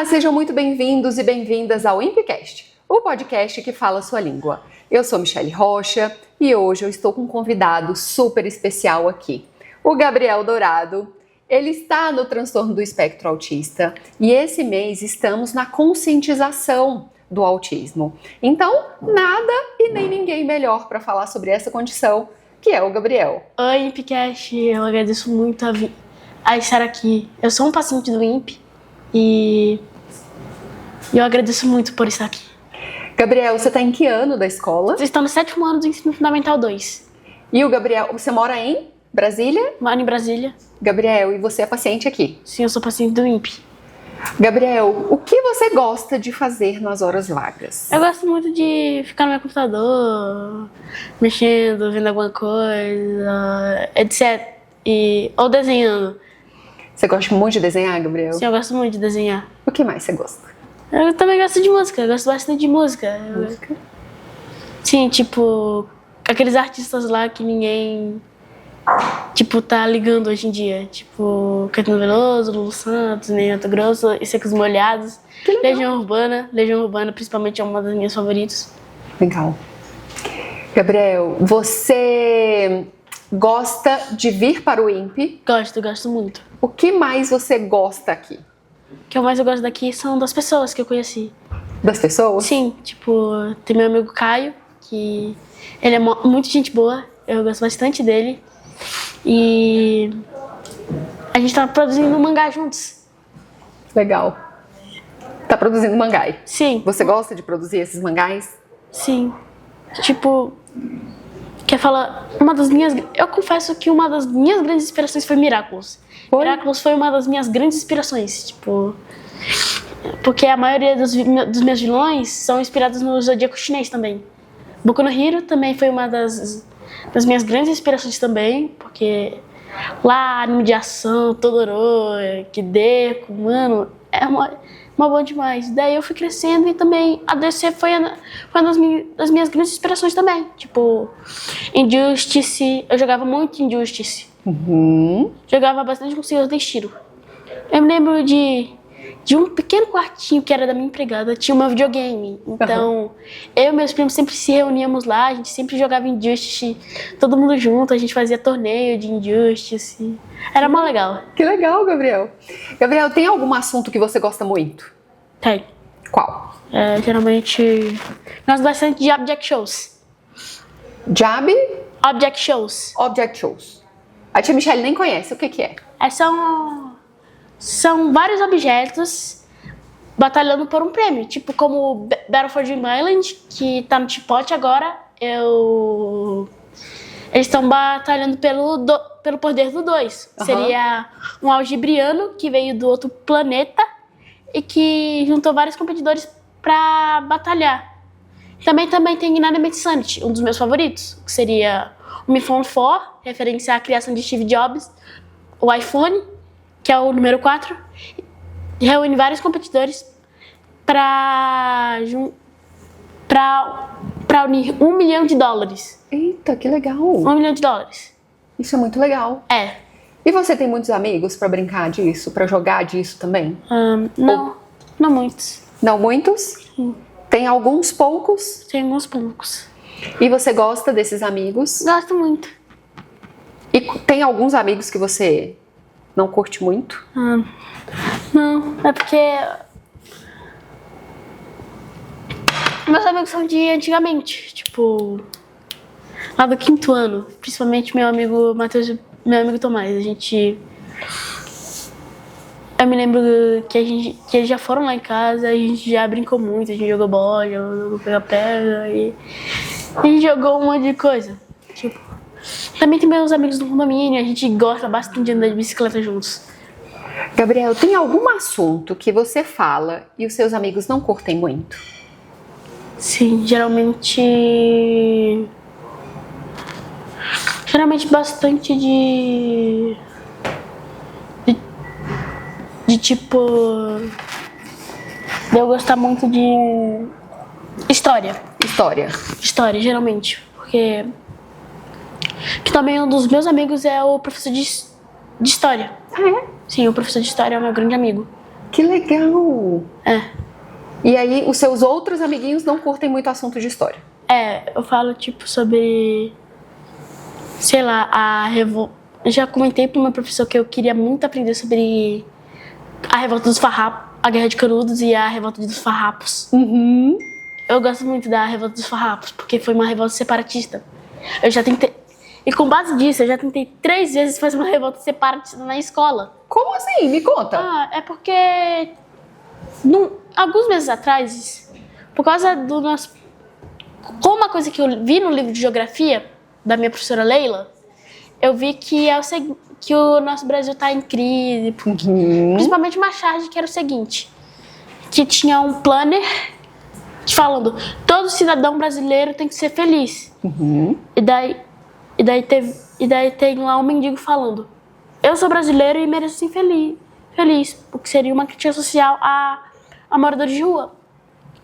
Olá, sejam muito bem-vindos e bem-vindas ao IMPcast, o podcast que fala a sua língua. Eu sou Michelle Rocha e hoje eu estou com um convidado super especial aqui, o Gabriel Dourado. Ele está no transtorno do espectro autista e esse mês estamos na conscientização do autismo. Então, nada e nem ninguém melhor para falar sobre essa condição, que é o Gabriel. Oi, IMPcast, eu agradeço muito a estar aqui. Eu sou um paciente do IMP e eu agradeço muito por estar aqui. Gabriel, você está em que ano da escola? Eu estou no 7º ano do Ensino Fundamental 2. E o Gabriel, você mora em Brasília? Moro em Brasília. Gabriel, e você é paciente aqui? Sim, eu sou paciente do IMP. Gabriel, o que você gosta de fazer nas horas vagas? Eu gosto muito de ficar no meu computador, mexendo, vendo alguma coisa, etc. Ou desenhando. Você gosta muito de desenhar, Gabriel? Sim, eu gosto muito de desenhar. O que mais você gosta? Eu também gosto de música, eu gosto bastante de música. Música? Sim, tipo, aqueles artistas lá que ninguém, tipo, tá ligando hoje em dia. Tipo, Caetano Veloso, Lulu Santos, Ney Matogrosso e Secos Molhados. Legião Urbana principalmente é uma das minhas favoritas. Legal. Gabriel, você gosta de vir para o IMP? Gosto muito. O que mais você gosta aqui? O que eu mais gosto daqui são das pessoas que eu conheci. Das pessoas? Sim, tipo, tem meu amigo Caio, que ele é muito gente boa, eu gosto bastante dele. E a gente tá produzindo um mangá juntos. Legal. Tá produzindo mangá? Sim. Você gosta de produzir esses mangás? Sim. Tipo, quer falar, eu confesso que uma das minhas grandes inspirações foi Miraculous. Miraculous foi uma das minhas grandes inspirações, tipo, porque a maioria dos meus vilões são inspirados no Zodíaco chinês também. Boku no Hero também foi uma das minhas grandes inspirações também, porque lá, anime de ação, Todoroki, Hideko, mano, é uma boa demais. Daí eu fui crescendo e também a DC foi uma das minhas grandes inspirações também. Tipo, Injustice, eu jogava muito Injustice. Jogava bastante com o Senhor Destino. Eu me lembro de um pequeno quartinho que era da minha empregada, tinha um videogame. Então, eu e meus primos sempre se reuníamos lá, a gente sempre jogava Injustice, todo mundo junto, a gente fazia torneio de Injustice. Era mó legal. Que legal, Gabriel. Gabriel, tem algum assunto que você gosta muito? Tem. Qual? Geralmente, gosto bastante de Object Shows. Job? Object Shows. Object Shows. A tia Michelle nem conhece, o que é? São vários objetos batalhando por um prêmio, tipo como Battle for Dream Island, que tá no Chipote agora. Eles estão batalhando pelo poder do 2. Seria um algebriano que veio do outro planeta e que juntou vários competidores pra batalhar. Também tem Inanimate Sanity, um dos meus favoritos, que seria o Mi Phone 4, referência à criação de Steve Jobs, o iPhone, que é o número 4, reúne vários competidores para unir $1 milhão. Eita, que legal! $1 milhão. Isso é muito legal. É. E você tem muitos amigos para brincar disso, para jogar disso também? Não muitos. Não muitos? Sim. Tem alguns poucos? Tem alguns poucos. E você gosta desses amigos? Gosto muito. E tem alguns amigos que você não curte muito? Não, é porque meus amigos são de antigamente, tipo, lá do 5º ano, principalmente meu amigo Matheus e meu amigo Tomás. Eu me lembro que eles já foram lá em casa, a gente já brincou muito, a gente jogou bola, jogou pega-pega e a gente jogou um monte de coisa. Tipo, também tem meus amigos do condomínio, a gente gosta bastante de andar de bicicleta juntos. Gabriel, tem algum assunto que você fala e os seus amigos não curtem muito? Sim, geralmente bastante de tipo, eu gostar muito de história, geralmente, porque que também um dos meus amigos é o professor de história. Ah, é? Sim, o professor de história é o meu grande amigo. Que legal! É. E aí, os seus outros amiguinhos não curtem muito assunto de história? Eu falo, tipo, sobre... Sei lá, Eu já comentei pro meu professor que eu queria muito aprender sobre a revolta dos farrapos, a Guerra de Canudos e a revolta dos farrapos. Uhum. Eu gosto muito da revolta dos farrapos, porque foi uma revolta separatista. Eu já tentei... E com base disso, eu já tentei 3 vezes fazer uma revolta separatista na escola. Como assim? Me conta. É porque... Alguns meses atrás, por causa do nosso... Com uma coisa que eu vi no livro de geografia, da minha professora Leila, eu vi que o nosso Brasil está em crise, principalmente uma charge que era o seguinte, que tinha um planner falando, todo cidadão brasileiro tem que ser feliz. E daí tem lá um mendigo falando, eu sou brasileiro e mereço ser feliz, o que seria uma crítica social a moradores de rua.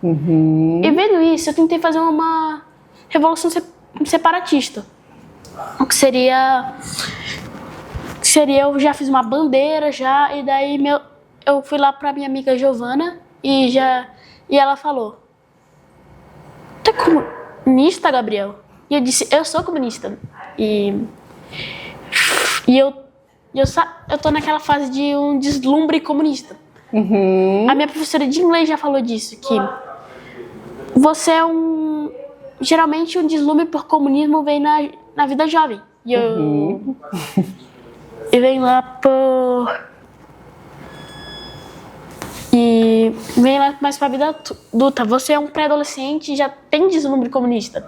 E vendo isso, eu tentei fazer uma revolução separatista. O que seria eu já fiz uma bandeira e daí eu fui lá pra minha amiga Giovana e ela falou: "Tu é comunista, Gabriel?" E eu disse: "Eu sou comunista." E eu tô naquela fase de um deslumbre comunista. A minha professora de inglês já falou disso, que você é geralmente um deslumbre por comunismo vem na vida jovem. E vem lá mais pra vida adulta. Você é um pré-adolescente e já tem deslumbre comunista.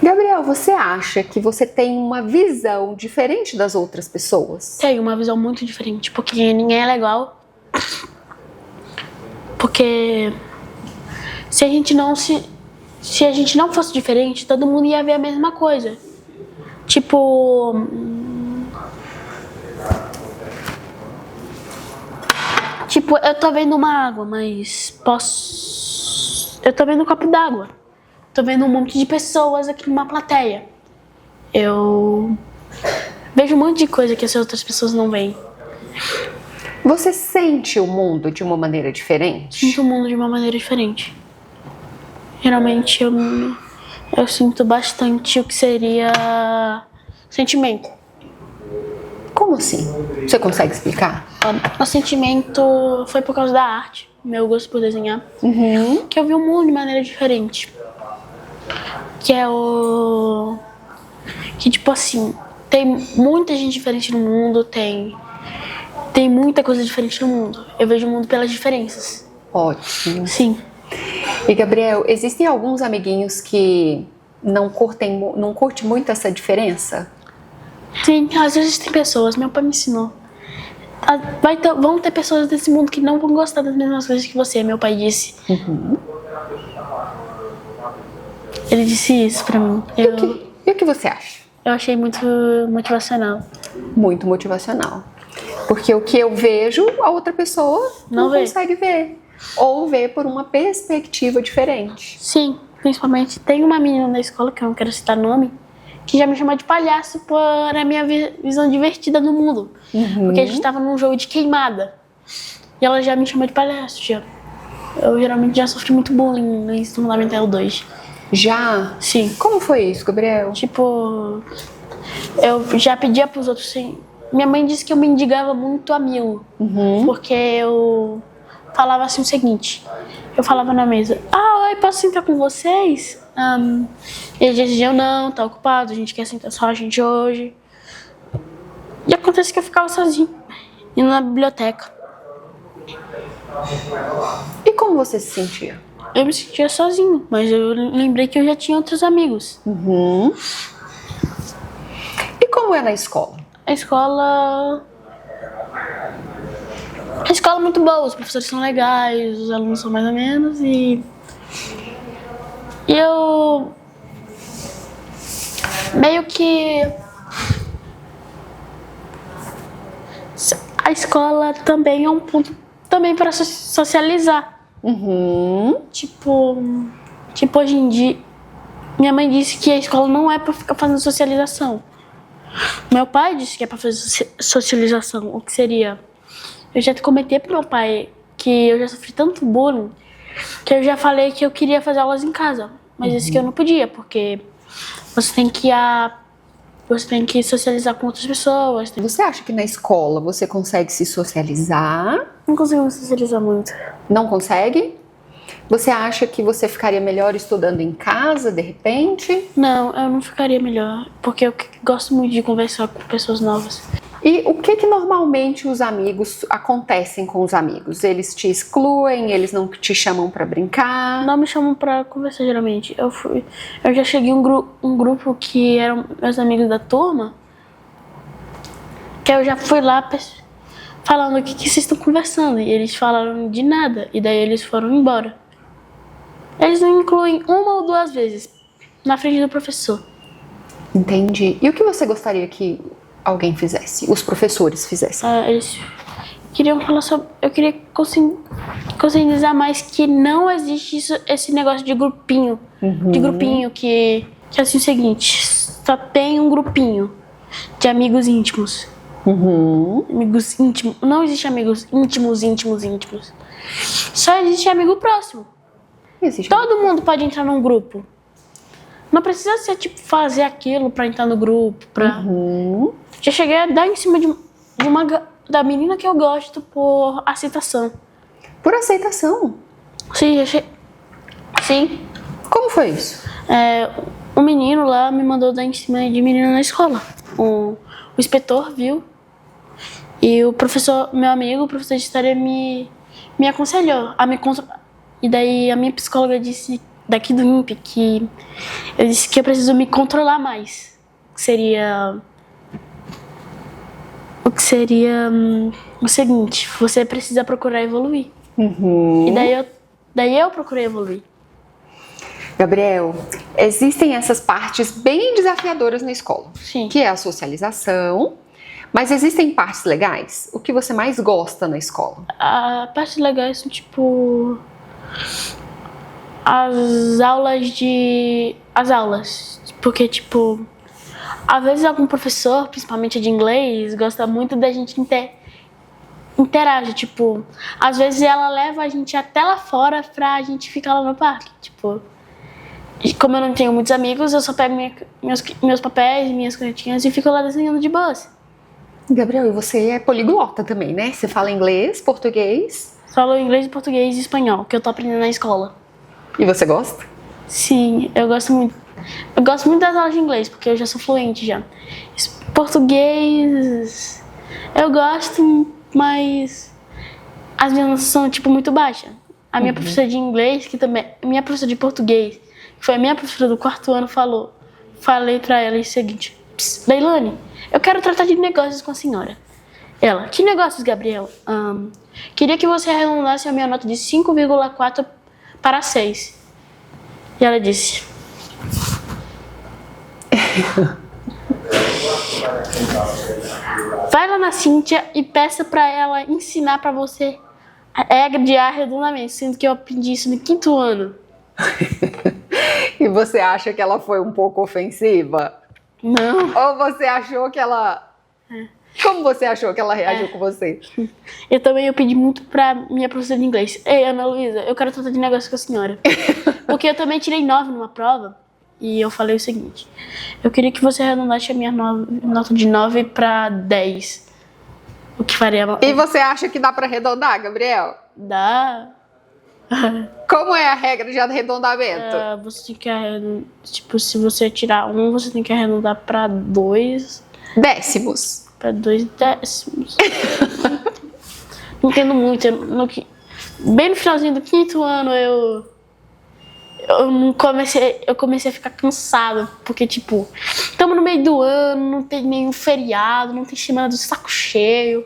Gabriel, você acha que você tem uma visão diferente das outras pessoas? Tenho uma visão muito diferente, porque ninguém é legal. Porque se a gente não fosse diferente, todo mundo ia ver a mesma coisa. Tipo, eu tô vendo uma água, mas eu tô vendo um copo d'água. Tô vendo um monte de pessoas aqui numa plateia. Eu vejo um monte de coisa que as outras pessoas não veem. Você sente o mundo de uma maneira diferente? Sinto o mundo de uma maneira diferente. Geralmente eu sinto bastante o que seria sentimento. Como assim? Você consegue explicar? O sentimento foi por causa da arte, meu gosto por desenhar, que eu vi o mundo de maneira diferente. Que tipo assim, tem muita gente diferente no mundo, tem muita coisa diferente no mundo. Eu vejo o mundo pelas diferenças. Ótimo. Sim. E Gabriel, existem alguns amiguinhos que não curtem muito essa diferença? Sim, às vezes tem pessoas, meu pai me ensinou. Vão ter pessoas desse mundo que não vão gostar das mesmas coisas que você, meu pai disse. Ele disse isso pra mim. E o que você acha? Eu achei muito motivacional. Muito motivacional. Porque o que eu vejo, a outra pessoa não consegue ver. Ou vê por uma perspectiva diferente. Sim, principalmente tem uma menina na escola, que eu não quero citar nome, que já me chamou de palhaço por a minha visão divertida do mundo. Porque a gente tava num jogo de queimada. E ela já me chamou de palhaço. Eu geralmente já sofri muito bullying no ensino fundamental 2. Já? Sim. Como foi isso, Gabriel? Tipo, eu já pedia pros outros, assim... Minha mãe disse que eu mendigava muito amigo. Porque eu falava assim o seguinte. Eu falava na mesa, oi, posso sentar com vocês? E eles diziam, não, tá ocupado, a gente quer sentar só a gente hoje. E acontece que eu ficava sozinho, indo na biblioteca. E como você se sentia? Eu me sentia sozinho, mas eu lembrei que eu já tinha outros amigos. E como é na escola? A escola é muito boa, os professores são legais, os alunos são mais ou menos e eu meio que a escola também é um ponto também para socializar. Tipo, hoje em dia minha mãe disse que a escola não é para ficar fazendo socialização. Meu pai disse que é para fazer socialização, o que seria eu já comentei pro meu pai que eu já sofri tanto bullying que eu já falei que eu queria fazer aulas em casa. Mas isso que eu não podia, porque você tem que socializar com outras pessoas. Você acha que na escola você consegue se socializar? Não consigo me socializar muito. Não consegue? Você acha que você ficaria melhor estudando em casa, de repente? Não, eu não ficaria melhor, porque eu gosto muito de conversar com pessoas novas. E o que normalmente os amigos acontecem com os amigos? Eles te excluem, eles não te chamam pra brincar? Não me chamam pra conversar, geralmente. Eu já cheguei em um grupo que eram meus amigos da turma, que eu já fui lá falando o que vocês estão conversando, e eles falaram de nada, e daí eles foram embora. Eles não incluem uma ou duas vezes na frente do professor. Entendi. E o que você gostaria que alguém fizesse? Os professores fizessem? Eles queriam falar sobre... Eu queria conscientizar mais que não existe esse negócio de grupinho. De grupinho que é assim o seguinte, só tem um grupinho de amigos íntimos. Amigos íntimos. Não existe amigos íntimos. Só existe amigo próximo. Todo mundo pode entrar num grupo. Não precisa ser tipo fazer aquilo pra entrar no grupo. Já cheguei a dar em cima da menina que eu gosto por aceitação. Por aceitação? Sim, sim. Como foi isso? Um menino lá me mandou dar em cima de menina na escola. O inspetor viu. E o professor, meu amigo, o professor de história, me aconselhou a me controlar. E daí a minha psicóloga disse, daqui do INPE, que eu disse que eu preciso me controlar mais. O que seria o seguinte, você precisa procurar evoluir. E daí eu procurei evoluir. Gabriel, existem essas partes bem desafiadoras na escola. Sim. Que é a socialização. Mas existem partes legais? O que você mais gosta na escola? A parte legal são tipo as aulas, porque tipo às vezes algum professor, principalmente de inglês, gosta muito da gente interage, tipo, às vezes ela leva a gente até lá fora pra gente ficar lá no parque, tipo, e como eu não tenho muitos amigos, eu só pego meus papéis, minhas canetinhas e fico lá desenhando de boas. Gabriel, e você é poliglota também, né? Você fala inglês, português? Falo inglês, português e espanhol, que eu tô aprendendo na escola. E você gosta? Sim, eu gosto muito. Eu gosto muito das aulas de inglês, porque eu já sou fluente já. Português, eu gosto, mas as minhas notas são, tipo, muito baixas. A minha professora de inglês, que também... Minha professora de português, que foi a minha professora do 4º ano, falei pra ela o seguinte: Leilane, eu quero tratar de negócios com a senhora. Ela: que negócios, Gabriel? Queria que você arredondasse a minha nota de 5,4 para 6. E ela disse: vai lá na Cíntia e peça pra ela ensinar pra você a regra de arredondamento, sendo que eu aprendi isso no 5º ano. E você acha que ela foi um pouco ofensiva? Não. Ou você achou que ela... Como você achou que ela reagiu com você? Eu pedi muito pra minha professora de inglês: ei, Ana Luísa, eu quero tratar de negócio com a senhora. Porque eu também tirei 9 numa prova. E eu falei o seguinte: eu queria que você arredondasse a minha nota de 9 para 10. O que faria... E você acha que dá pra arredondar, Gabriel? Dá. Como é a regra de arredondamento? Você tem que arredondar... Tipo, se você tirar 1, você tem que arredondar para 2... Décimos. Para 2 décimos. Não entendo muito. Bem no finalzinho do 5º ano, eu comecei a ficar cansada, porque, tipo, estamos no meio do ano, não tem nenhum feriado, não tem semana do saco cheio.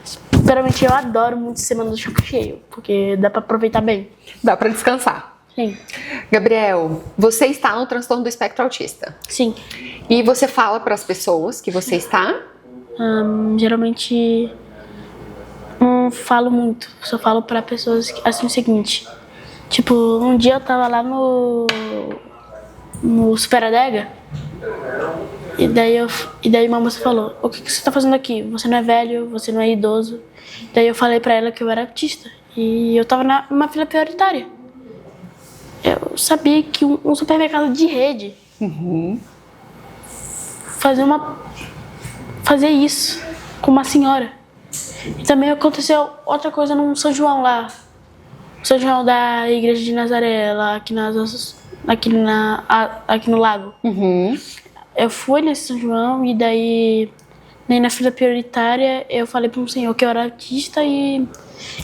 Sinceramente, eu adoro muito semana do saco cheio, porque dá pra aproveitar bem. Dá pra descansar. Sim. Gabriel, você está no transtorno do espectro autista. Sim. E você fala para as pessoas que você está? Geralmente não falo muito, só falo pra pessoas assim o seguinte. Tipo, um dia eu tava lá no Super Adega E daí uma moça falou, o que você tá fazendo aqui? Você não é velho, você não é idoso. Daí eu falei pra ela que eu era autista. E eu tava numa fila prioritária. Eu sabia que um supermercado de rede fazer isso com uma senhora. E também aconteceu outra coisa no São João lá. São João da Igreja de Nazaré, lá aqui no lago. Eu fui nesse São João e daí na fila prioritária eu falei para um senhor que eu era autista e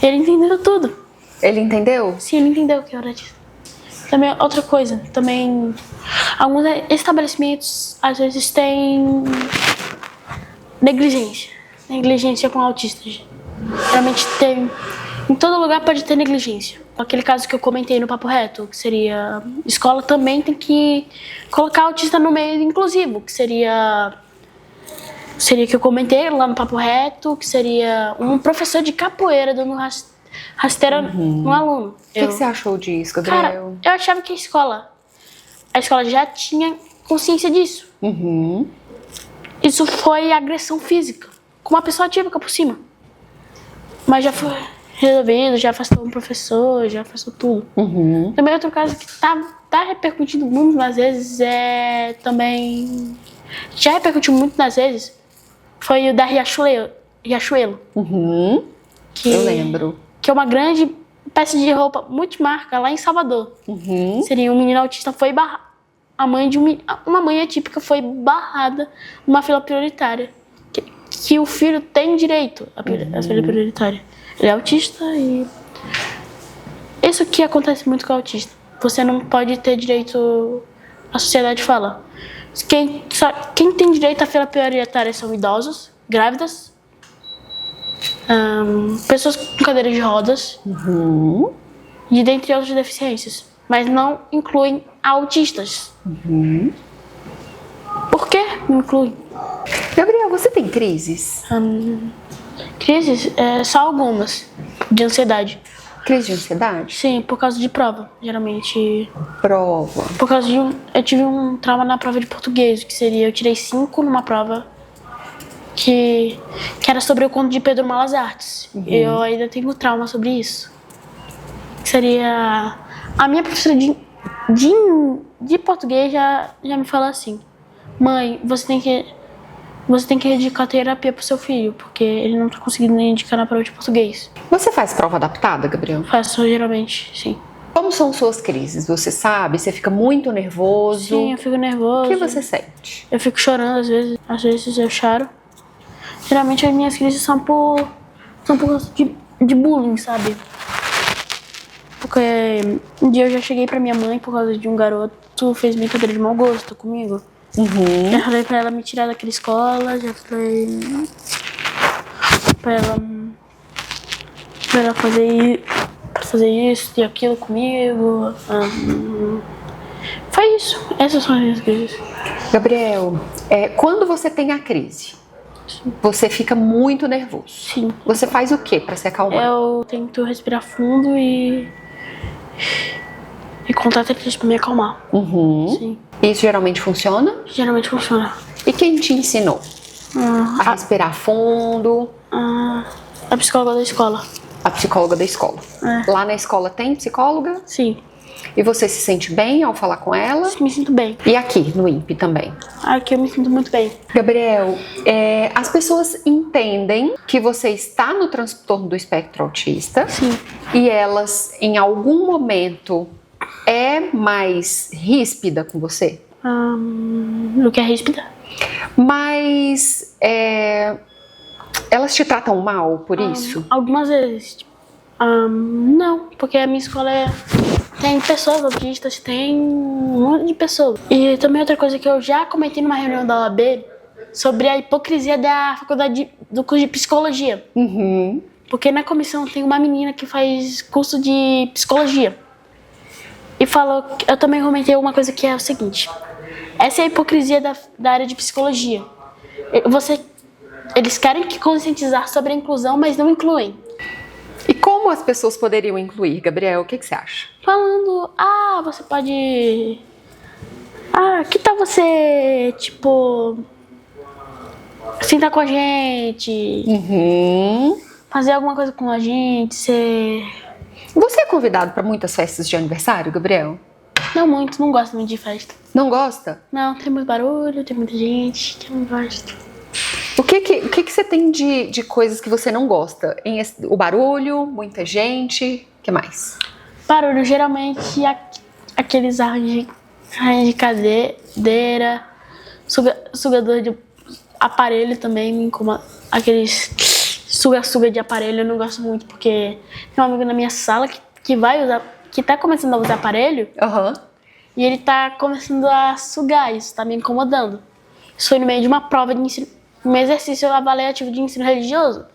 ele entendeu tudo. Ele entendeu? Sim, ele entendeu que eu era autista. Também outra coisa, também alguns estabelecimentos às vezes têm negligência com autistas. Realmente tem, em todo lugar pode ter negligência. Aquele caso que eu comentei no Papo Reto, que seria escola também tem que colocar autista no meio inclusivo, que seria que eu comentei lá no Papo Reto, que seria um professor de capoeira dando rasteira no aluno. O que você achou disso, Gabriel? Cara, eu achava que a escola já tinha consciência disso. Isso foi agressão física, com uma pessoa atípica por cima. Mas já foi resolvido, já afastou um professor, já afastou tudo. Também outro caso que tá repercutindo muito nas vezes já repercutiu muito nas vezes, foi o da Riachuelo. Eu lembro. Que é uma grande peça de roupa multimarca lá em Salvador. Seria um menino autista foi a mãe de uma mãe atípica foi barrada numa fila prioritária. Que o filho tem direito à fila prioritária. Ele é autista e isso que acontece muito com o autista. Você não pode ter direito, a sociedade fala. Quem tem direito à fila prioritária são idosos, grávidas, pessoas com cadeira de rodas e dentre outras deficiências, mas não incluem autistas. Por que não incluem? Gabriel, você tem crises? Crises? Só algumas de ansiedade. Crise de ansiedade? Sim, por causa de prova, geralmente. Prova. Por causa eu tive um trauma na prova de português, que seria, eu tirei 5 numa prova que era sobre o conto de Pedro Malas Artes. Eu ainda tenho trauma sobre isso. Seria, a minha professora de português já me falou assim: mãe, você tem que indicar terapia pro seu filho, porque ele não tá conseguindo indicar na prova de português. Você faz prova adaptada, Gabriel? Faço, geralmente, sim. Como são suas crises? Você sabe? Você fica muito nervoso? Sim, eu fico nervoso. O que você sente? Eu fico chorando às vezes eu choro. Geralmente as minhas crises são por causa de bullying, sabe? Porque um dia eu já cheguei pra minha mãe por causa de um garoto fez brincadeira de mau gosto comigo. Já falei pra ela me tirar daquela escola, já falei pra ela fazer isso e aquilo comigo. Foi isso. Essas são as minhas crises. Gabriel, quando você tem a crise, você fica muito nervoso. Sim. Você faz o que pra se acalmar? Eu tento respirar fundo e contar até 3 pra me acalmar. Sim. Isso geralmente funciona? Geralmente funciona. E quem te ensinou a respirar fundo? A psicóloga da escola. A psicóloga da escola. Lá na escola tem psicóloga? Sim. E você se sente bem ao falar com ela? Me sinto bem. E aqui, no INPE também? Aqui eu me sinto muito bem. Gabriel, as pessoas entendem que você está no transtorno do espectro autista. Sim. E elas, em algum momento, mais ríspida com você? O que é ríspida? Mas elas te tratam mal por isso? Algumas vezes. Não, porque a minha escola tem pessoas autistas, tem um monte de pessoas. E também outra coisa que eu já comentei numa reunião da OAB sobre a hipocrisia da faculdade do curso de psicologia. Porque na comissão tem uma menina que faz curso de psicologia. E falou, eu também comentei uma coisa que é o seguinte: essa é a hipocrisia da área de psicologia. Eles querem conscientizar sobre a inclusão, mas não incluem. E como as pessoas poderiam incluir, Gabriel? O que você acha? Falando, você pode Que tal você, tipo, sentar com a gente, fazer alguma coisa com a gente, Você é convidado para muitas festas de aniversário, Gabriel? Não muito, não gosto muito de festa. Não gosta? Não, tem muito barulho, tem muita gente, que eu não gosto. O que você tem de coisas que você não gosta? O barulho, muita gente, o que mais? Barulho, geralmente aqueles arranjos de cadeira, sugador de aparelho também me incomoda. Aqueles suga de aparelho eu não gosto muito, porque tem um amigo na minha sala que tá começando a usar aparelho e ele tá começando a sugar, isso tá me incomodando. Isso foi no meio de uma prova de ensino, um exercício avaliativo de ensino religioso.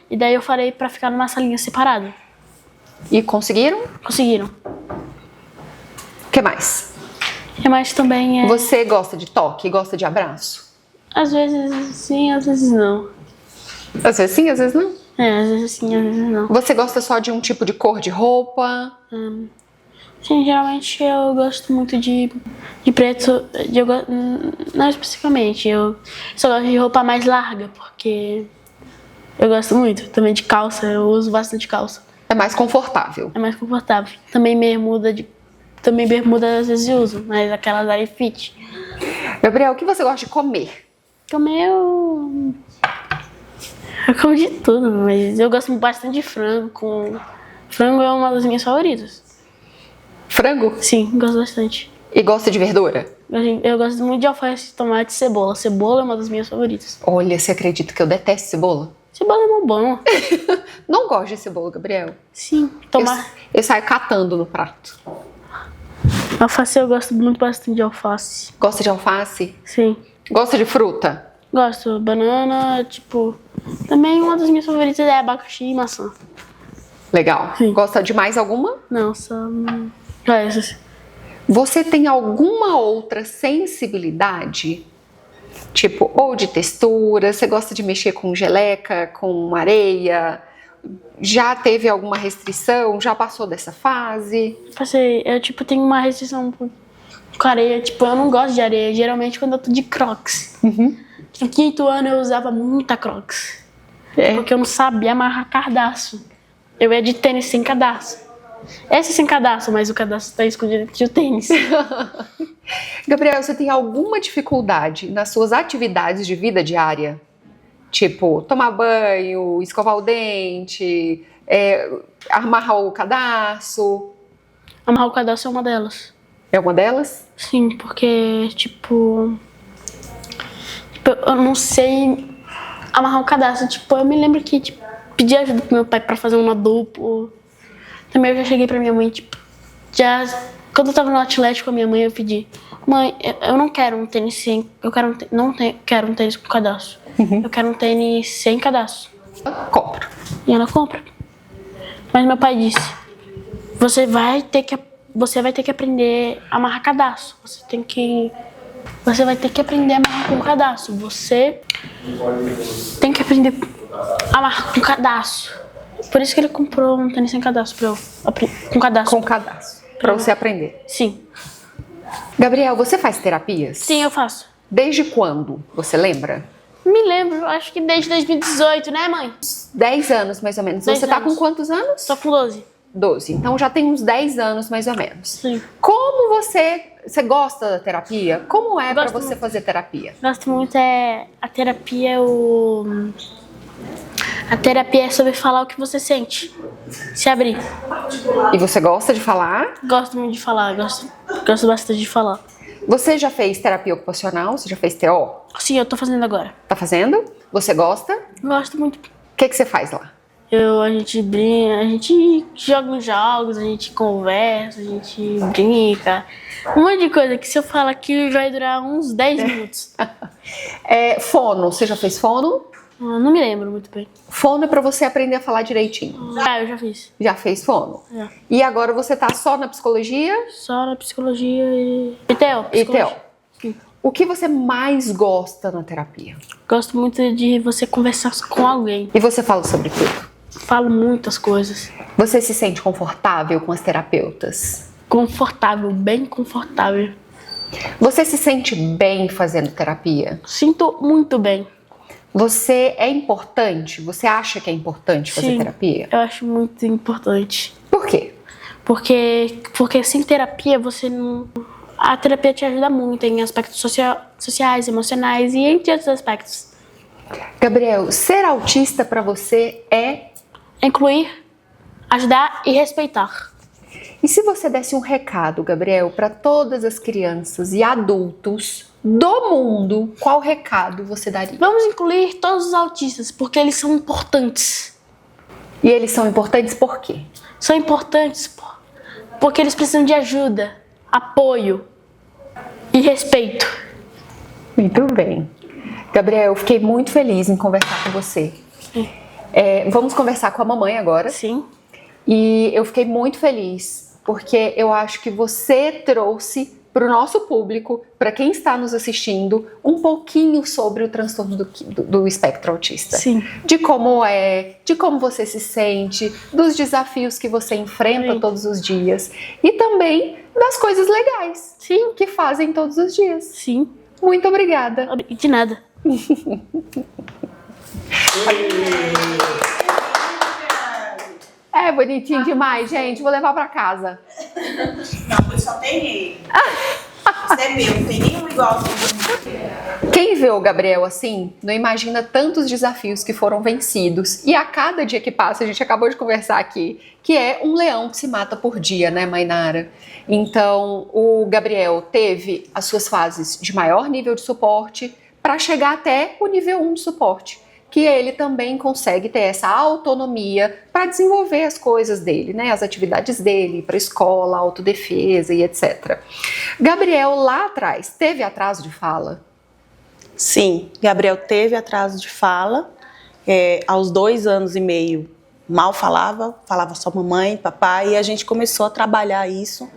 E daí eu falei pra ficar numa salinha separada. E conseguiram? Conseguiram. O que mais? O que mais também é... Você gosta de toque? Gosta de abraço? Às vezes sim, às vezes não. Às vezes sim, às vezes não? Às vezes sim, às vezes não. Você gosta só de um tipo de cor de roupa? Sim, geralmente eu gosto muito de preto. Não especificamente, eu só gosto de roupa mais larga, porque eu gosto muito. Também de calça, eu uso bastante calça. É mais confortável. É mais confortável. Também bermuda às vezes eu uso, mas aquelas aí fit. Gabriel, o que você gosta de comer? Comer eu como de tudo, mas eu gosto bastante de frango. Frango é uma das minhas favoritas. Frango? Sim, gosto bastante. E gosta de verdura? Eu gosto muito de alface, tomate e cebola. Cebola é uma das minhas favoritas. Olha, você acredita que eu detesto cebola? Cebola é muito bom. Não gosto de cebola, Gabriel. Sim, tomar. Eu saio catando no prato. Alface eu gosto muito bastante de alface. Gosta de alface? Sim. Gosta de fruta? Gosto. Banana, tipo... Também uma das minhas favoritas é abacaxi e maçã. Legal. Sim. Gosta de mais alguma? Não, só essas. Você tem alguma outra sensibilidade? Tipo, ou de textura? Você gosta de mexer com geleca, com areia? Já teve alguma restrição? Já passou dessa fase? Passei. Eu, tenho uma restrição com areia. Eu não gosto de areia. Geralmente quando eu tô de Crocs. No 5º ano eu usava muita Crocs. Porque eu não sabia amarrar cadarço. Eu ia de tênis sem cadarço. Esse sem cadarço, mas o cadarço tá escondido dentro do tênis. Gabriel, você tem alguma dificuldade nas suas atividades de vida diária? Tipo, tomar banho, escovar o dente, amarrar o cadarço? Amarrar o cadarço é uma delas. É uma delas? Sim, porque, eu não sei amarrar o cadarço. Eu me lembro que, pedi ajuda pro meu pai pra fazer um duplo. Também eu já cheguei pra minha mãe, quando eu tava no Atlético com a minha mãe, eu pedi: mãe, eu não quero um tênis sem, quero um tênis com cadarço. Eu quero um tênis sem cadarço. Compro. E ela compra. Mas meu pai disse: você vai ter que aprender a amarrar cadarço. Você vai ter que aprender a amarrar com cadarço. Você tem que aprender a amarrar com cadarço. Por isso que ele comprou um tênis sem cadarço pra eu aprender. Com cadarço. Com cadarço. Pra você aprender. Sim. Gabriel, você faz terapias? Sim, eu faço. Desde quando? Você lembra? Me lembro, acho que desde 2018, né, mãe? 10 anos, mais ou menos. 10 Você tá anos. com quantos anos? Tô com 12. 12. Então já tem uns 10 anos, mais ou menos. Sim. Como você gosta da terapia? Como é pra Gosto você muito. fazer terapia? Gosto muito, a terapia A terapia é sobre falar o que você sente. Se abrir. E você gosta de falar? Gosto muito de falar, gosto bastante de falar. Você já fez terapia ocupacional? Você já fez TO? Sim, eu tô fazendo agora. Tá fazendo? Você gosta? Gosto muito. O que você faz lá? A gente brinca, a gente joga uns jogos, a gente conversa, a gente brinca. Um monte de coisa que se eu falar aqui vai durar uns 10 minutos. Fono. Você já fez fono? Não me lembro muito bem. Fono é pra você aprender a falar direitinho. Eu já fiz. Já fez fono? Já. E agora você tá só na psicologia? Só na psicologia e TO. E TO. O que você mais gosta na terapia? Gosto muito de você conversar com alguém. E você fala sobre tudo? Falo muitas coisas. Você se sente confortável com as terapeutas? Confortável, bem confortável. Você se sente bem fazendo terapia? Sinto muito bem. Você é importante? Você acha que é importante fazer Sim, terapia? eu acho muito importante. Por quê? Porque sem terapia você não... A terapia te ajuda muito em aspectos sociais, emocionais e entre outros aspectos. Gabriel, ser autista para você é... Incluir, ajudar e respeitar. E se você desse um recado, Gabriel, para todas as crianças e adultos do mundo, qual recado você daria? Vamos incluir todos os autistas, porque eles são importantes. E eles são importantes por quê? São importantes porque eles precisam de ajuda, apoio e respeito. Muito bem. Gabriel, eu fiquei muito feliz em conversar com você. Vamos conversar com a mamãe agora. Sim. E eu fiquei muito feliz, porque eu acho que você trouxe para o nosso público, para quem está nos assistindo, um pouquinho sobre o transtorno do espectro autista. Sim. De como é, de como você se sente, dos desafios que você enfrenta Sim. todos os dias e também das coisas legais, Sim. que fazem todos os dias. Sim. Muito obrigada. De nada. É bonitinho demais, gente. Vou levar para casa. Não, pois só tem ele. Isso é meu, não tem nenhum igual. Quem vê o Gabriel assim, não imagina tantos desafios que foram vencidos. E a cada dia que passa, a gente acabou de conversar aqui, que é um leão que se mata por dia, né, Mainara? Então, o Gabriel teve as suas fases de maior nível de suporte para chegar até o nível 1 de suporte, que ele também consegue ter essa autonomia para desenvolver as coisas dele, né? As atividades dele, para a escola, autodefesa e etc. Gabriel, lá atrás, teve atraso de fala? Sim, Gabriel teve atraso de fala. Aos 2 anos e meio, mal falava só mamãe, papai, e a gente começou a trabalhar isso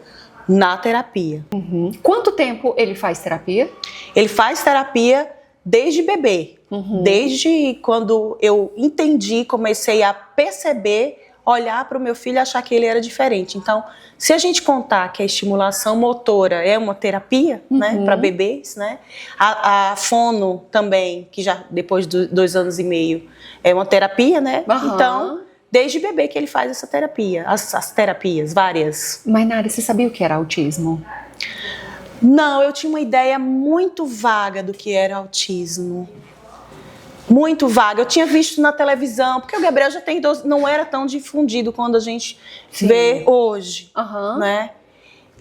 na terapia. Uhum. Quanto tempo ele faz terapia? Ele faz terapia desde bebê. Uhum. Desde quando eu entendi, comecei a perceber, olhar para o meu filho e achar que ele era diferente. Então, se a gente contar que a estimulação motora é uma terapia, né, para bebês, né, a fono também, que já depois de 2 anos e meio é uma terapia, né? Uhum. Então, desde bebê que ele faz essa terapia, as terapias, várias. Mainara, você sabia o que era autismo? Não, eu tinha uma ideia muito vaga do que era autismo. Muito vaga. Eu tinha visto na televisão, porque o Gabriel já tem 12, não era tão difundido quando a gente vê hoje, né?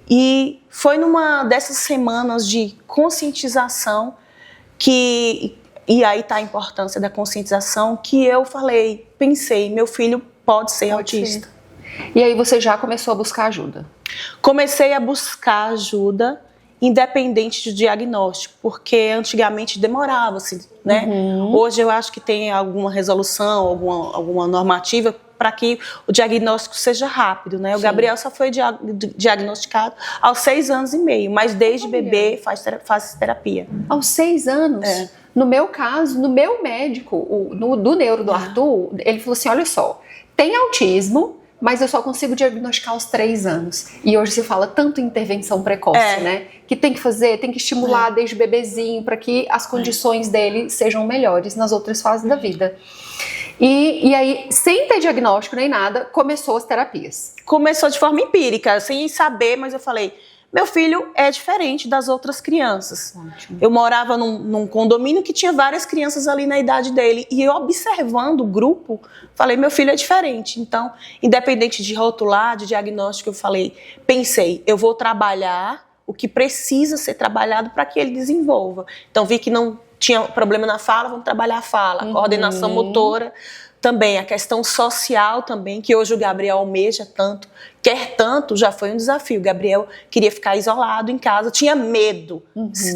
E foi numa dessas semanas de conscientização e aí tá a importância da conscientização, que eu pensei, meu filho pode ser autista. E aí você já começou a buscar ajuda? Comecei a buscar ajuda, independente de diagnóstico, porque antigamente demorava-se, né? Hoje eu acho que tem alguma resolução, alguma normativa para que o diagnóstico seja rápido, né? O Gabriel só foi diagnosticado aos 6 anos e meio, mas desde bebê faz terapia. Aos 6 anos? No meu caso, no meu médico, do neuro do Arthur, ele falou assim, olha só, tem autismo, mas eu só consigo diagnosticar aos 3 anos. E hoje se fala tanto em intervenção precoce, né? Que tem que estimular desde bebezinho para que as condições dele sejam melhores nas outras fases da vida. E aí, sem ter diagnóstico nem nada, começou as terapias. Começou de forma empírica, sem saber, mas eu falei, meu filho é diferente das outras crianças. Ótimo. Eu morava num condomínio que tinha várias crianças ali na idade dele. E eu observando o grupo, falei, meu filho é diferente. Então, independente de rotular, de diagnóstico, pensei, eu vou trabalhar o que precisa ser trabalhado para que ele desenvolva. Então, vi que não tinha problema na fala, vamos trabalhar a fala. Coordenação motora também, a questão social também, que hoje o Gabriel almeja tanto, quer tanto, já foi um desafio. O Gabriel queria ficar isolado em casa, tinha medo,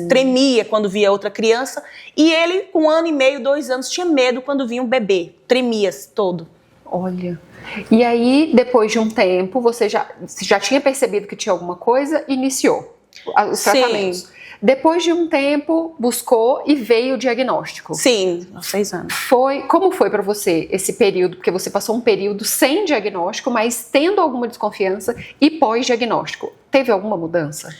tremia quando via outra criança, e ele, com 1 ano e meio, 2 anos, tinha medo quando via um bebê, tremia todo. Olha, e aí, depois de um tempo, você já tinha percebido que tinha alguma coisa, iniciou os tratamentos. Sim. Depois de um tempo, buscou e veio o diagnóstico. Sim, aos 6 anos. Como foi para você esse período? Porque você passou um período sem diagnóstico, mas tendo alguma desconfiança e pós-diagnóstico. Teve alguma mudança?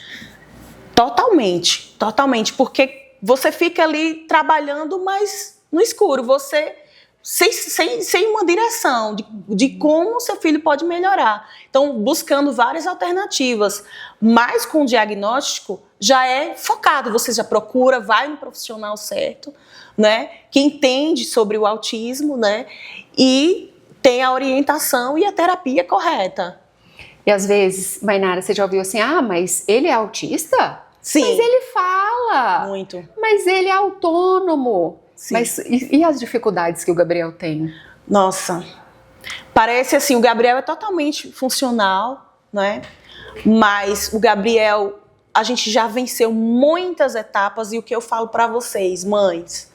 Totalmente, totalmente, porque você fica ali trabalhando, mas no escuro, você sem uma direção de como seu filho pode melhorar. Então, buscando várias alternativas, mas com o diagnóstico já é focado, você já procura, vai no profissional certo, né, que entende sobre o autismo, né, e tem a orientação e a terapia correta. E às vezes, Mainara, você já ouviu assim, mas ele é autista? Sim. Mas ele fala. Muito. Mas ele é autônomo. Sim. Mas e as dificuldades que o Gabriel tem? Nossa, parece assim, o Gabriel é totalmente funcional, né? Mas o Gabriel, a gente já venceu muitas etapas e o que eu falo para vocês, mães,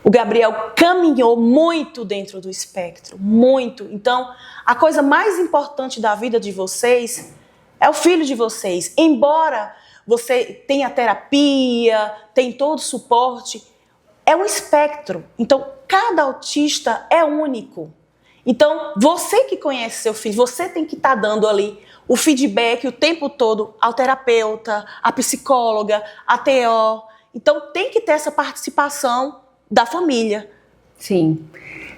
o Gabriel caminhou muito dentro do espectro, muito. Então, a coisa mais importante da vida de vocês é o filho de vocês. Embora você tenha terapia, tem todo o suporte, é um espectro. Então, cada autista é único. Então, você que conhece seu filho, você tem que estar dando ali o feedback o tempo todo ao terapeuta, à psicóloga, à TO. Então, tem que ter essa participação da família. Sim.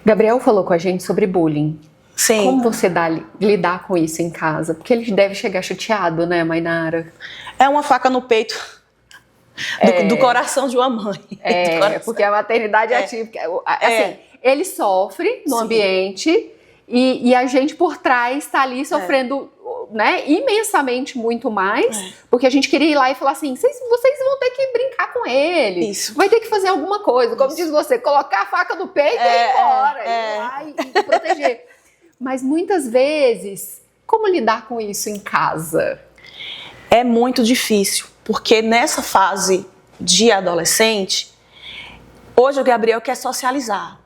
Gabriel falou com a gente sobre bullying. Sim. Como você lidar com isso em casa? Porque ele deve chegar chateado, né, Mainara? É uma faca no peito do coração de uma mãe. Porque a maternidade atípica, assim, ele sofre no ambiente e a gente por trás está ali sofrendo, né, imensamente muito mais, porque a gente queria ir lá e falar assim, vocês vão ter que brincar com ele, Isso. vai ter que fazer alguma coisa, como diz você, colocar a faca no peito e ir embora, ir lá e proteger. Mas muitas vezes, como lidar com isso em casa? É muito difícil, porque nessa fase de adolescente, hoje o Gabriel quer socializar.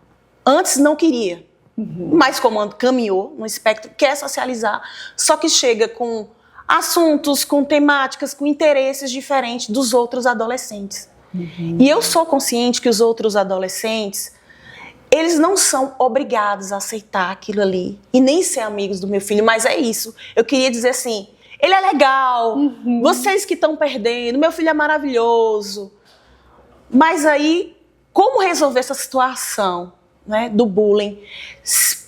Antes não queria, mas como caminhou no espectro, quer socializar, só que chega com assuntos, com temáticas, com interesses diferentes dos outros adolescentes. E eu sou consciente que os outros adolescentes, eles não são obrigados a aceitar aquilo ali e nem ser amigos do meu filho, mas é isso. Eu queria dizer assim, ele é legal, vocês que estão perdendo, meu filho é maravilhoso. Mas aí, como resolver essa situação, né, do bullying?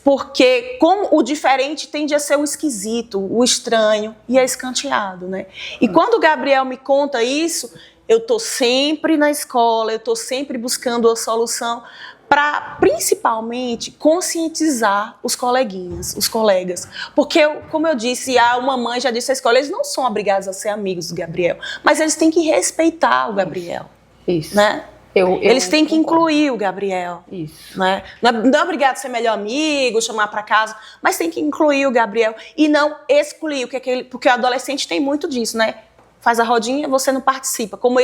Porque como o diferente tende a ser o esquisito, o estranho e é escanteado, né? E quando o Gabriel me conta isso, eu estou sempre na escola, eu estou sempre buscando a solução para, principalmente, conscientizar os coleguinhas, os colegas. Porque, como eu disse, uma mãe já disse à escola, eles não são obrigados a ser amigos do Gabriel, mas eles têm que respeitar o Gabriel. Isso. Né? Eles têm que incluir o Gabriel. Isso. Né? Não é obrigado a ser melhor amigo, chamar para casa, mas tem que incluir o Gabriel e não excluir, porque o adolescente tem muito disso, né? Faz a rodinha, você não participa. Como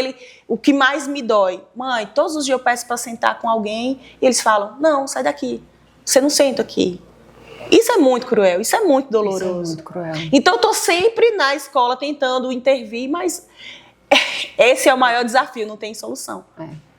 o que mais me dói, mãe, todos os dias eu peço para sentar com alguém e eles falam, não, sai daqui, você não senta aqui. Isso é muito cruel, isso é muito doloroso. Isso é muito cruel. Então eu tô sempre na escola tentando intervir, mas esse é o maior desafio, não tem solução.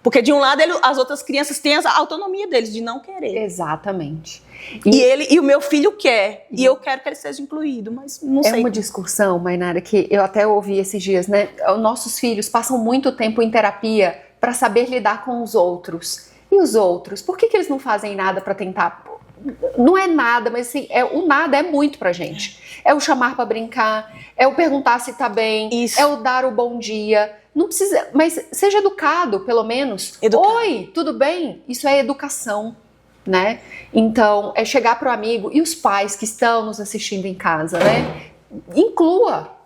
Porque de um lado as outras crianças têm a autonomia deles de não querer. Exatamente. E o meu filho quer, e eu quero que ele seja incluído, mas não sei. É uma discussão, Mainara, que eu até ouvi esses dias, né? Nossos filhos passam muito tempo em terapia para saber lidar com os outros. E os outros? Por que eles não fazem nada para tentar? Não é nada, mas assim, o nada é muito pra gente. É o chamar para brincar, é o perguntar se tá bem, é o dar o bom dia. Não precisa, mas seja educado, pelo menos. Educado. Oi, tudo bem? Isso é educação, né? Então, é chegar pro amigo e os pais que estão nos assistindo em casa, né? Inclua.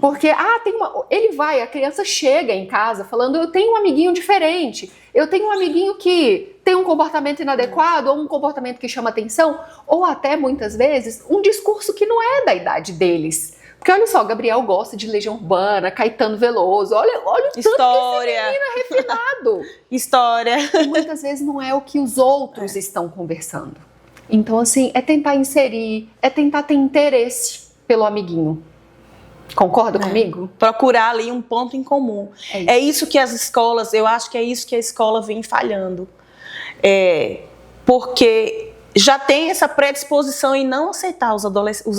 Porque, a criança chega em casa falando, eu tenho um amiguinho diferente, eu tenho um amiguinho que tem um comportamento inadequado, ou um comportamento que chama atenção, ou até, muitas vezes, um discurso que não é da idade deles. Porque olha só, Gabriel gosta de Legião Urbana, Caetano Veloso, olha o tanto que esse menino é refinado. História. E muitas vezes não é o que os outros estão conversando. Então, assim, é tentar inserir, é tentar ter interesse pelo amiguinho. Concorda comigo? Procurar ali um ponto em comum. É isso que as escolas, eu acho que é isso que a escola vem falhando. Porque já tem essa predisposição em não aceitar, os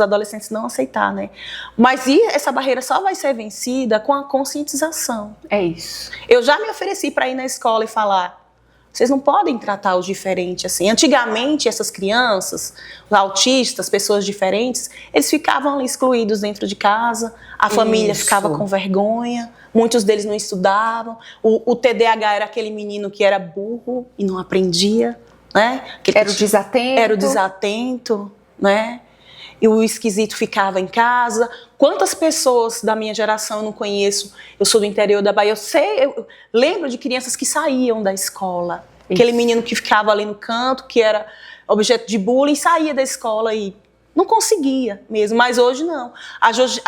adolescentes não aceitar, né? Mas essa barreira só vai ser vencida com a conscientização. É isso. Eu já me ofereci para ir na escola e falar, vocês não podem tratar os diferentes assim. Antigamente, essas crianças, os autistas, pessoas diferentes, eles ficavam ali excluídos dentro de casa, a família ficava com vergonha, muitos deles não estudavam, o TDAH era aquele menino que era burro e não aprendia, né? Era o desatento. Era o desatento, né? E o esquisito ficava em casa. Quantas pessoas da minha geração eu não conheço? Eu sou do interior da Bahia. Eu lembro de crianças que saíam da escola. Isso. Aquele menino que ficava ali no canto, que era objeto de bullying, saía da escola e não conseguia mesmo. Mas hoje não.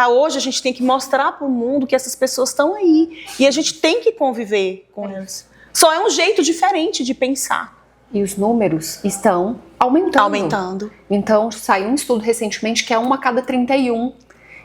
Hoje a gente tem que mostrar para o mundo que essas pessoas estão aí. E a gente tem que conviver com elas. Só é um jeito diferente de pensar. E os números estão aumentando. Então, saiu um estudo recentemente que é 1 a cada 31.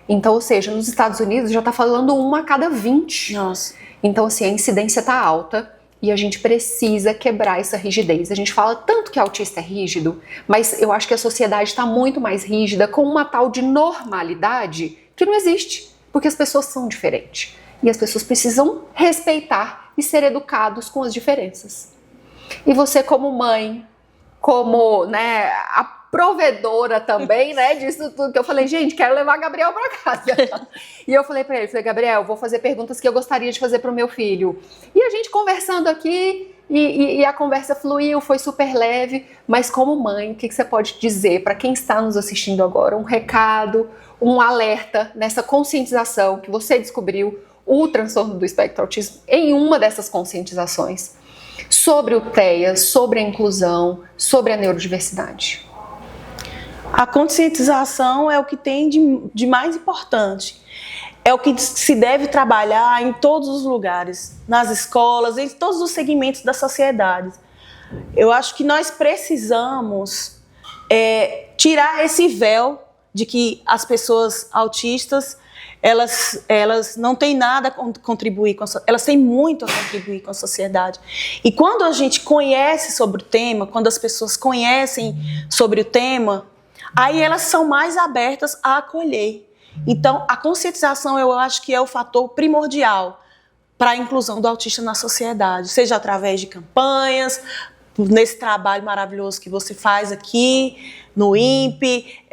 Então, ou seja, nos Estados Unidos já está falando 1 a cada 20. Nossa. Então, assim, a incidência está alta e a gente precisa quebrar essa rigidez. A gente fala tanto que autista é rígido, mas eu acho que a sociedade está muito mais rígida com uma tal de normalidade que não existe, porque as pessoas são diferentes. E as pessoas precisam respeitar e ser educados com as diferenças. E você como mãe, como, né, a provedora também, né, disso tudo, que eu falei, gente, quero levar Gabriel para casa. E eu falei para ele, Gabriel, vou fazer perguntas que eu gostaria de fazer para o meu filho. E a gente conversando aqui, e a conversa fluiu, foi super leve, mas como mãe, o que você pode dizer para quem está nos assistindo agora? Um recado, um alerta nessa conscientização que você descobriu o transtorno do espectro autismo em uma dessas conscientizações. Sobre o TEA, sobre a inclusão, sobre a neurodiversidade. A conscientização é o que tem de mais importante. É o que se deve trabalhar em todos os lugares, nas escolas, em todos os segmentos da sociedade. Eu acho que nós precisamos tirar esse véu de que as pessoas autistas elas não têm nada a contribuir com elas têm muito a contribuir com a sociedade. E quando a gente conhece sobre o tema, quando as pessoas conhecem sobre o tema, aí elas são mais abertas a acolher. Então, a conscientização eu acho que é o fator primordial para a inclusão do autista na sociedade, seja através de campanhas, nesse trabalho maravilhoso que você faz aqui no INPE,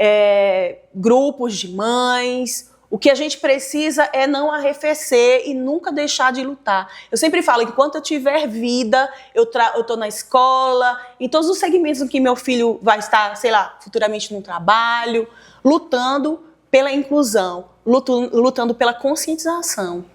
grupos de mães. O que a gente precisa é não arrefecer e nunca deixar de lutar. Eu sempre falo que enquanto eu tiver vida, eu estou na escola, em todos os segmentos em que meu filho vai estar, sei lá, futuramente no trabalho, lutando pela inclusão, lutando pela conscientização.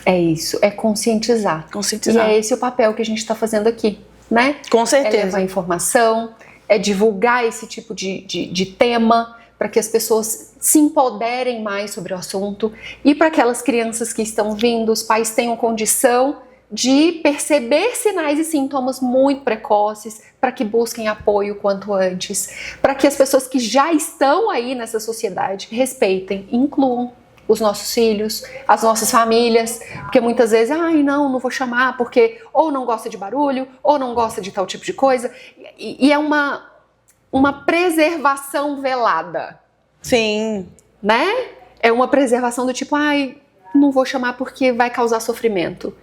É isso, é conscientizar. Conscientizar. E é esse o papel que a gente está fazendo aqui, né? Com certeza. É levar informação, é divulgar esse tipo de tema, para que as pessoas se empoderem mais sobre o assunto e para aquelas crianças que estão vindo, os pais tenham condição de perceber sinais e sintomas muito precoces para que busquem apoio quanto antes, para que as pessoas que já estão aí nessa sociedade respeitem, incluam os nossos filhos, as nossas famílias, porque muitas vezes, não vou chamar porque ou não gosta de barulho, ou não gosta de tal tipo de coisa, e é uma preservação velada. Sim. Né? É uma preservação do tipo, não vou chamar porque vai causar sofrimento.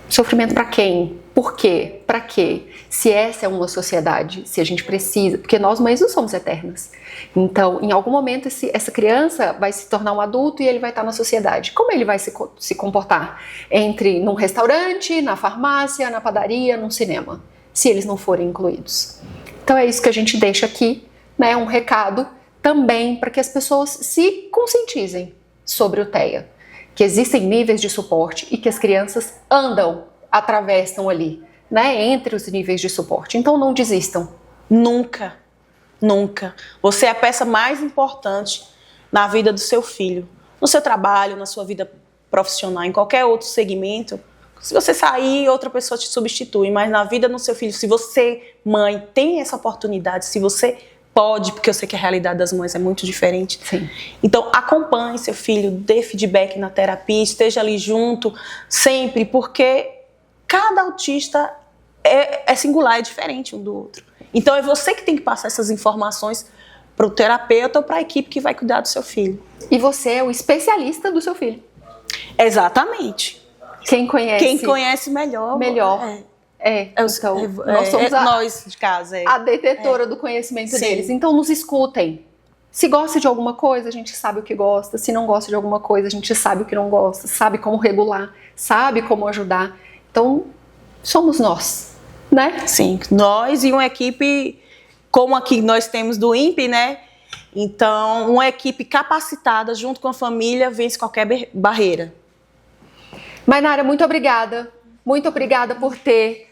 Sofrimento para quem? Por quê? Para quê? Se essa é uma sociedade, se a gente precisa, porque nós mães não somos eternas. Então, em algum momento, essa criança vai se tornar um adulto e ele vai estar na sociedade. Como ele vai se comportar? Num restaurante, na farmácia, na padaria, num cinema, se eles não forem incluídos. Então é isso que a gente deixa aqui, né? Um recado também para que as pessoas se conscientizem sobre o TEA, que existem níveis de suporte e que as crianças atravessam ali, né? Entre os níveis de suporte. Então não desistam. Nunca, nunca. Você é a peça mais importante na vida do seu filho, no seu trabalho, na sua vida profissional, em qualquer outro segmento. Se você sair, outra pessoa te substitui, mas na vida do seu filho, se você, mãe, tem essa oportunidade, se você pode, porque eu sei que a realidade das mães é muito diferente. Sim. Então, acompanhe seu filho, dê feedback na terapia, esteja ali junto sempre, porque cada autista é singular, é diferente um do outro. Então é você que tem que passar essas informações para o terapeuta ou para a equipe que vai cuidar do seu filho. E você é o especialista do seu filho. Exatamente. Quem conhece. Quem conhece melhor. Então, nós somos nós de casa. a detetora do conhecimento deles. Então, nos escutem. Se gosta de alguma coisa, a gente sabe o que gosta. Se não gosta de alguma coisa, a gente sabe o que não gosta. Sabe como regular. Sabe como ajudar. Então, somos nós, né? Sim, nós e uma equipe como aqui nós temos do INPE, né? Então, uma equipe capacitada junto com a família vence qualquer barreira. Mainara, muito obrigada. Muito obrigada por ter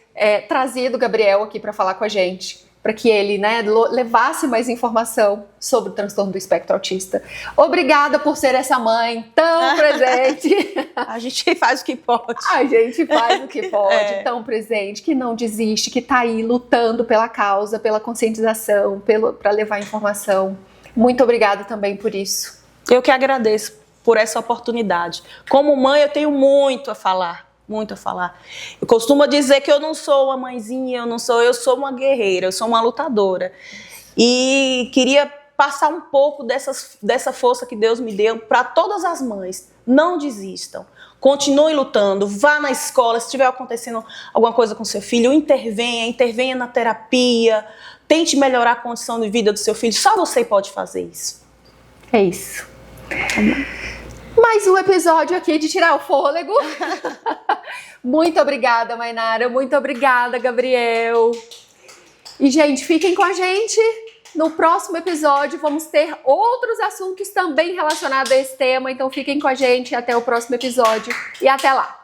trazido o Gabriel aqui para falar com a gente, para que ele, né, levasse mais informação sobre o transtorno do espectro autista. Obrigada por ser essa mãe tão presente. A gente faz o que pode. A gente faz o que pode, tão presente, que não desiste, que está aí lutando pela causa, pela conscientização, para levar informação. Muito obrigada também por isso. Eu que agradeço por essa oportunidade. Como mãe, eu tenho muito a falar. Muito a falar. Eu costumo dizer que eu não sou uma mãezinha, eu sou uma guerreira, eu sou uma lutadora. E queria passar um pouco dessa força que Deus me deu para todas as mães. Não desistam. Continue lutando, vá na escola, se estiver acontecendo alguma coisa com seu filho, intervenha na terapia, tente melhorar a condição de vida do seu filho. Só você pode fazer isso. É isso. Mais um episódio aqui de tirar o fôlego. Muito obrigada, Mainara. Muito obrigada, Gabriel. E, gente, fiquem com a gente. No próximo episódio vamos ter outros assuntos também relacionados a esse tema. Então fiquem com a gente até o próximo episódio. E até lá.